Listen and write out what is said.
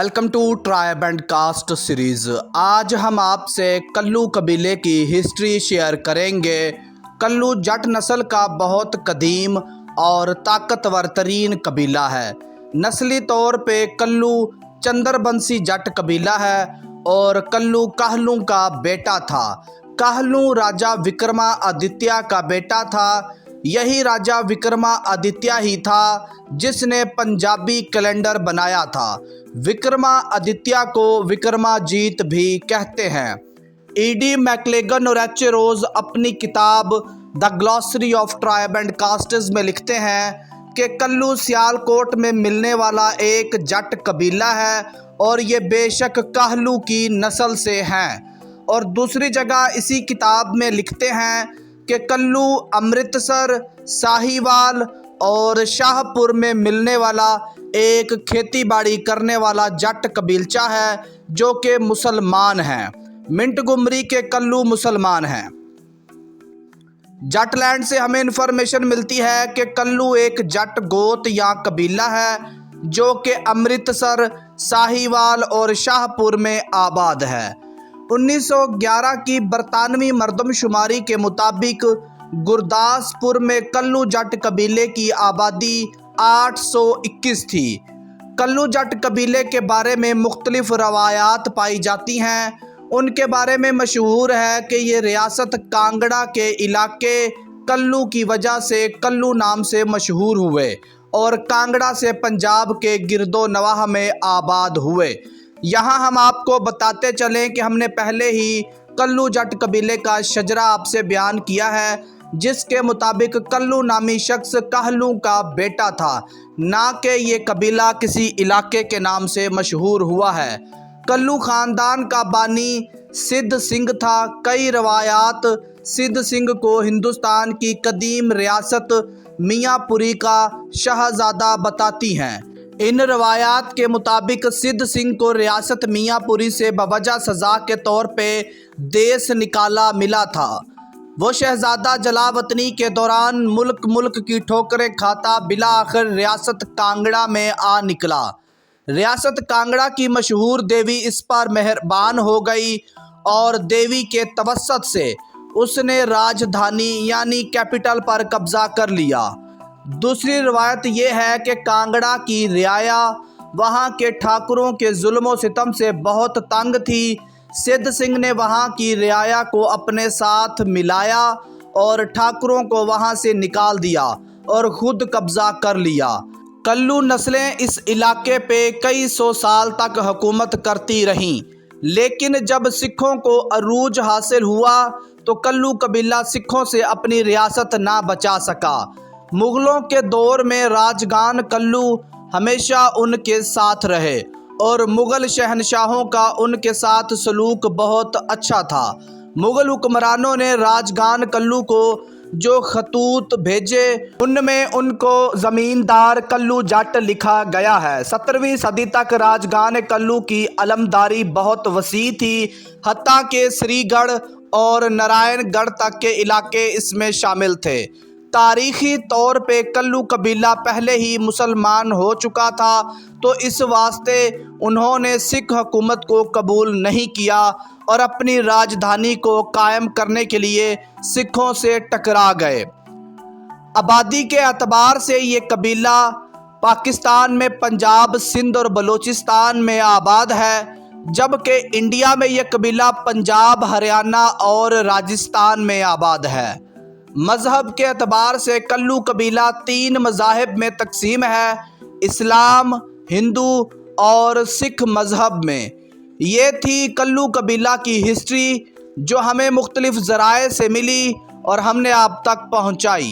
Welcome to tribe and caste series. आज हम आपसे कल्लू कबीले की हिस्ट्री शेयर करेंगे। कल्लू जट नस्ल का बहुत कदीम और ताकतवर तरीन कबीला है। नस्ली तौर पे कल्लू चंद्रबंशी जट कबीला है और कल्लू काहलू का बेटा था। काहलू राजा विक्रमादित्य का बेटा था। यही राजा विक्रमादित्य ही था जिसने पंजाबी कैलेंडर बनाया था। विक्रमादित्य को विक्रमाजीत भी कहते हैं। ईडी मैक्लेगन और एच रोज अपनी किताब the glossary of tribe and castes में लिखते हैं कि कल्लू सियालकोट में मिलने वाला एक जट कबीला है और ये बेशक काहलू की नस्ल से हैं। और दूसरी जगह इसी किताब में लिखते हैं कि कल्लू अमृतसर, साहिवाल और शाहपुर में मिलने वाला एक खेती बाड़ी करने वाला जट कबीलचा है जो कि मुसलमान हैं। मिंटगुमरी के कल्लू मुसलमान हैं। जटलैंड से हमें इन्फॉर्मेशन मिलती है कि कल्लू एक जट गोत या कबीला है जो कि अमृतसर, साहिवाल और शाहपुर में आबाद है। 1911 की बरतानवी मरदमशुमारी के मुताबिक गुरदासपुर में कल्लू जट कबीले की आबादी 821 थी। कल्लू जट कबीले के बारे में मुख्तलिफ रवायात पाई जाती हैं। उनके बारे में मशहूर है कि ये रियासत कांगड़ा के इलाके कल्लू की वजह से कल्लू नाम से मशहूर हुए और कांगड़ा से पंजाब के गिरदो नवाह में आबाद हुए। यहाँ हम आपको बताते चलें कि हमने पहले ही कल्लू जट कबीले का शजरा आपसे बयान किया है जिसके मुताबिक कल्लू नामी शख्स काहलू का बेटा था, ना कि ये कबीला किसी इलाके के नाम से मशहूर हुआ है। कल्लू ख़ानदान का बानी सिद्ध सिंह था। कई रवायात सिद्ध सिंह को हिंदुस्तान की कदीम रियासत मियाँपुरी का शहज़ादा बताती हैं। इन रवायात के मुताबिक सिद्ध सिंह को रियासत मियाँपुरी से बवजह सज़ा के तौर पे देश निकाला मिला था। वो शहज़ादा जलावतनी के दौरान मुल्क की ठोकरें खाता बिला आखिर रियासत कांगड़ा में आ निकला। रियासत कांगड़ा की मशहूर देवी इस पर मेहरबान हो गई और देवी के तवस्सुत से उसने राजधानी यानी कैपिटल पर कब्ज़ा कर लिया। दूसरी रवायत यह है कि कांगड़ा की रियाया वहाँ के ठाकुरों के जुल्म सितम से बहुत तंग थी। सिद्ध सिंह ने वहाँ की रियाया को अपने साथ मिलाया और ठाकुरों को वहाँ से निकाल दिया और ख़ुद कब्ज़ा कर लिया। कल्लू नस्लें इस इलाके पे कई सौ साल तक हुकूमत करती रहीं, लेकिन जब सिखों को अरूज हासिल हुआ तो कल्लू कबीला सिखों से अपनी रियासत ना बचा सका। मुग़लों के दौर में राजगान कल्लू हमेशा उनके साथ रहे और मुग़ल शहनशाहों का उनके साथ सलूक बहुत अच्छा था। मुग़ल हुक्मरानों ने राजगान कल्लू को जो खतूत भेजे उनमें उनको ज़मींदार कल्लू जट लिखा गया है। 17वीं सदी तक राजगान कल्लू की अलमदारी बहुत वसी थी। हत्ता के श्रीगढ़ और नारायणगढ़ तक के इलाके इसमें शामिल थे। तारीख़ी तौर पे कल्लू कबीला पहले ही मुसलमान हो चुका था, तो इस वास्ते उन्होंने सिख हुकूमत को कबूल नहीं किया और अपनी राजधानी को कायम करने के लिए सिखों से टकरा गए। आबादी के अतबार से ये कबीला पाकिस्तान में पंजाब, सिंध और बलूचिस्तान में आबाद है, जबकि इंडिया में यह कबीला पंजाब, हरियाणा और राजस्थान में आबाद है। मज़हब के अतबार से कल्लू कबीला 3 मज़ाहिब में तकसीम है, इस्लाम, हिंदू और सिख मज़हब में। ये थी कल्लू कबीला की हिस्ट्री जो हमें मुख्तलिफ़ ज़राए से मिली और हमने आप तक पहुँचाई।